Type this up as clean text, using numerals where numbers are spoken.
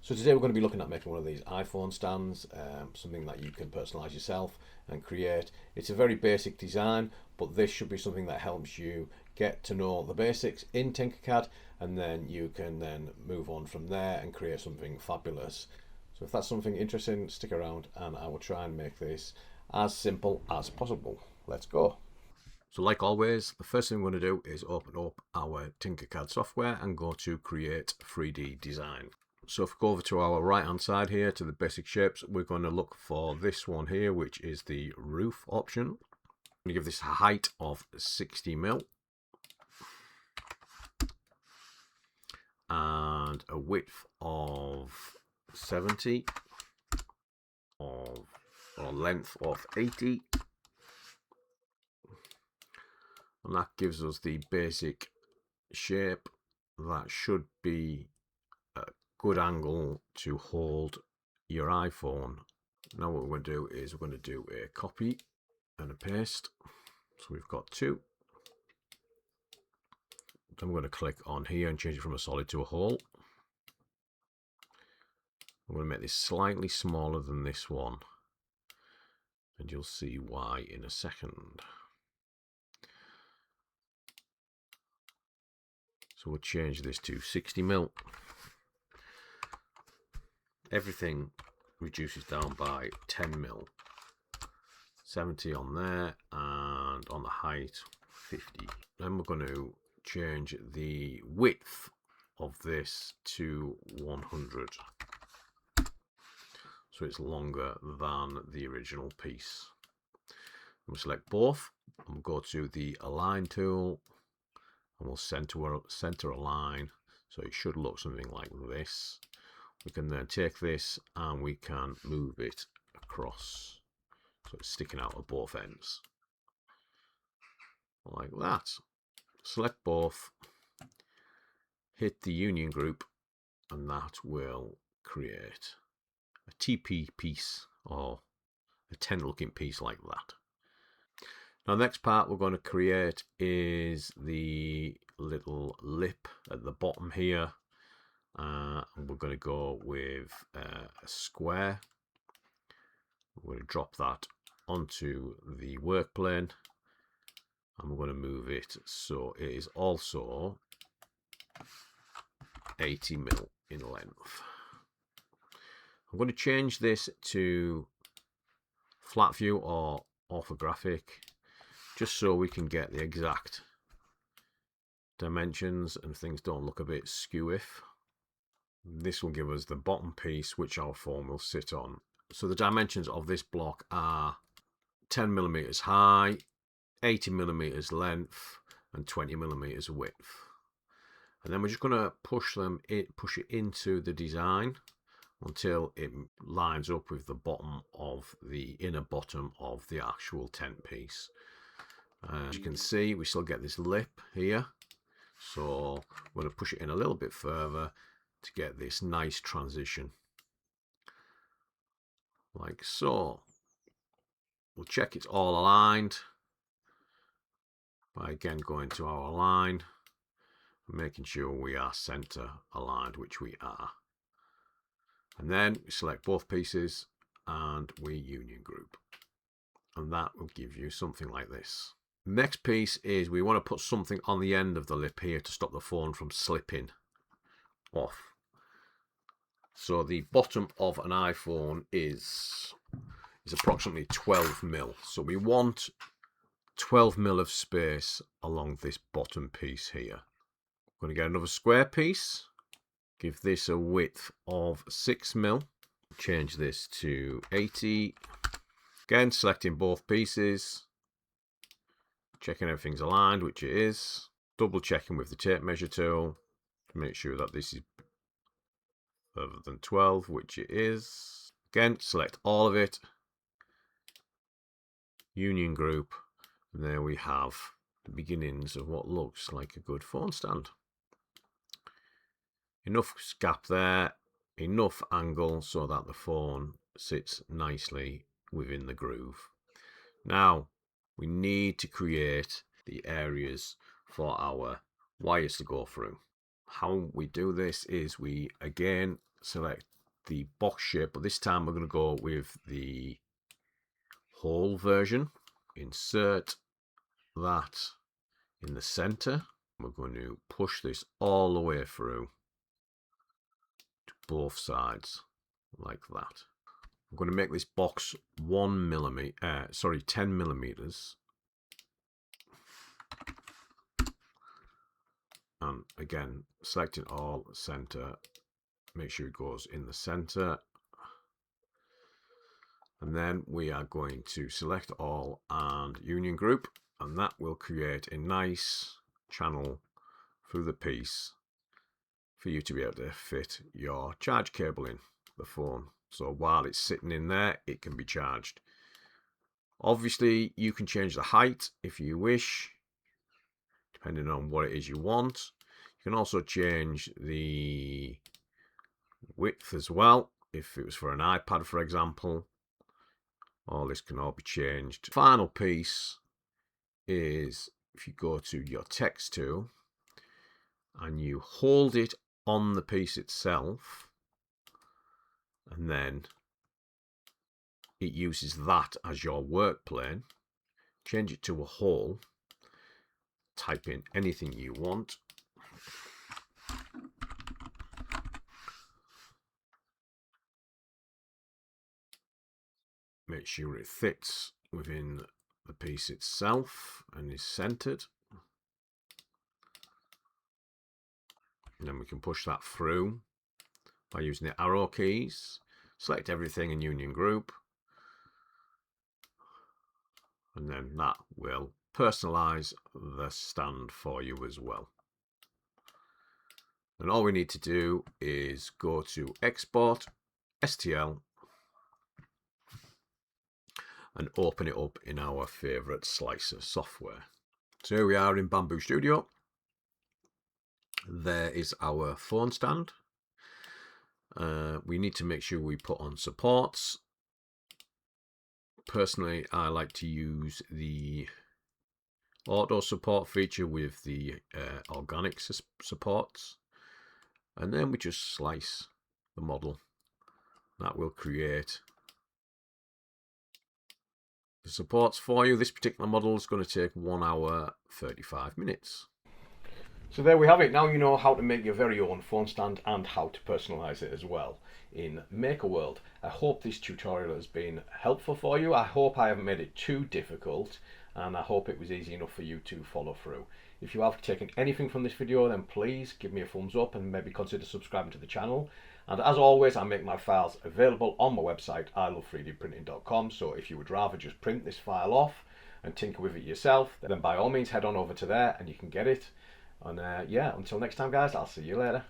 So today we're going to be looking at making one of these iPhone stands, something that you can personalize yourself and create. It's a very basic design, but this should be something that helps you get to know the basics in Tinkercad, and then you can then move on from there and create something fabulous. So if that's something interesting, stick around and I will try and make this as simple as possible. Let's go. So like always, the first thing we're going to do is open up our Tinkercad software and go to create 3D design. So if we go over to our right hand side here to the basic shapes, we're going to look for this one here, which is the roof option. I'm going to give this a height of 60 mil and a width of 70 or length of 80, and that gives us the basic shape that should be a good angle to hold your iPhone. Now what we're going to do is we're going to do a copy and a paste. So we've got two. Then we're going to click on here and change it from a solid to a whole. I'm going to make this slightly smaller than this one, and you'll see why in a second. So we'll change this to 60 mil. Everything reduces down by 10 mil. 70 on there, and on the height 50. Then we're going to change the width of this to 100, so it's longer than the original piece. We'll select both and we'll go to the align tool and we'll center align, so it should look something like this. We can then take this and we can move it across so it's sticking out of both ends like that. Select both, hit the union group, and that will create a TP piece or a tent looking piece like that. Now the next part we're going to create is the little lip at the bottom here, and we're going to go with a square. We're going to drop that onto the workplane and we're going to move it so it is also 80 mil in length. I'm going to change this to flat view or orthographic, just so we can get the exact dimensions and things don't look a bit skew-if. This will give us the bottom piece which our phone will sit on. So the dimensions of this block are 10 millimeters high, 80 millimeters length, and 20 millimeters width. And then we're just going to push it into the design until it lines up with the bottom of the inner bottom of the actual tent piece. As you can see, we still get this lip here, so we're going to push it in a little bit further to get this nice transition like so. We'll check it's all aligned by again going to our line and making sure we are center aligned, which we are. And then we select both pieces and we union group, and that will give you something like this. Next piece is we want to put something on the end of the lip here to stop the phone from slipping off. So the bottom of an iPhone is approximately 12 mil. So we want 12 mil of space along this bottom piece here. I'm going to get another square piece, give this a width of 6 mil, change this to 80. Again, selecting both pieces, checking everything's aligned, which it is. Double checking with the tape measure tool to make sure that this is further than 12, which it is. Again, select all of it, union group, and there we have the beginnings of what looks like a good phone stand. Enough gap there, enough angle so that the phone sits nicely within the groove. Now we need to create the areas for our wires to go through. How we do this is we again select the box shape, but this time we're going to go with the whole version. Insert that in the center. We're going to push this all the way through to both sides like that. I'm going to make this box 10 millimeters. And again, selecting all center, make sure it goes in the center. And then we are going to select all and union group, and that will create a nice channel through the piece for you to be able to fit your charge cable in the phone. So while it's sitting in there, it can be charged. Obviously, you can change the height if you wish, depending on what it is you want. You can also change the width as well, if it was for an iPad, for example. All this can all be changed. Final piece is if you go to your text tool and you hold it on the piece itself, and then it uses that as your work plane. Change it to a whole, type in anything you want, make sure it fits within the piece itself and is centered, and then we can push that through by using the arrow keys. Select everything in union group, and then that will personalize the stand for you as well. And all we need to do is go to export STL and open it up in our favorite slicer software. So here we are in Bamboo Studio. There is our phone stand. We need to make sure we put on supports. Personally, I like to use the auto support feature with the organic supports, and then we just slice the model. That will create the supports for you. This particular model is going to take 1 hour 35 minutes. So there we have it. Now you know how to make your very own phone stand and how to personalize it as well in MakerWorld. I hope this tutorial has been helpful for you. I hope I haven't made it too difficult, and I hope it was easy enough for you to follow through. If you have taken anything from this video, then please give me a thumbs up and maybe consider subscribing to the channel. And as always, I make my files available on my website, iLove3dprinting.com. So if you would rather just print this file off and tinker with it yourself, then by all means head on over to there and you can get it. And yeah, until next time guys, I'll see you later.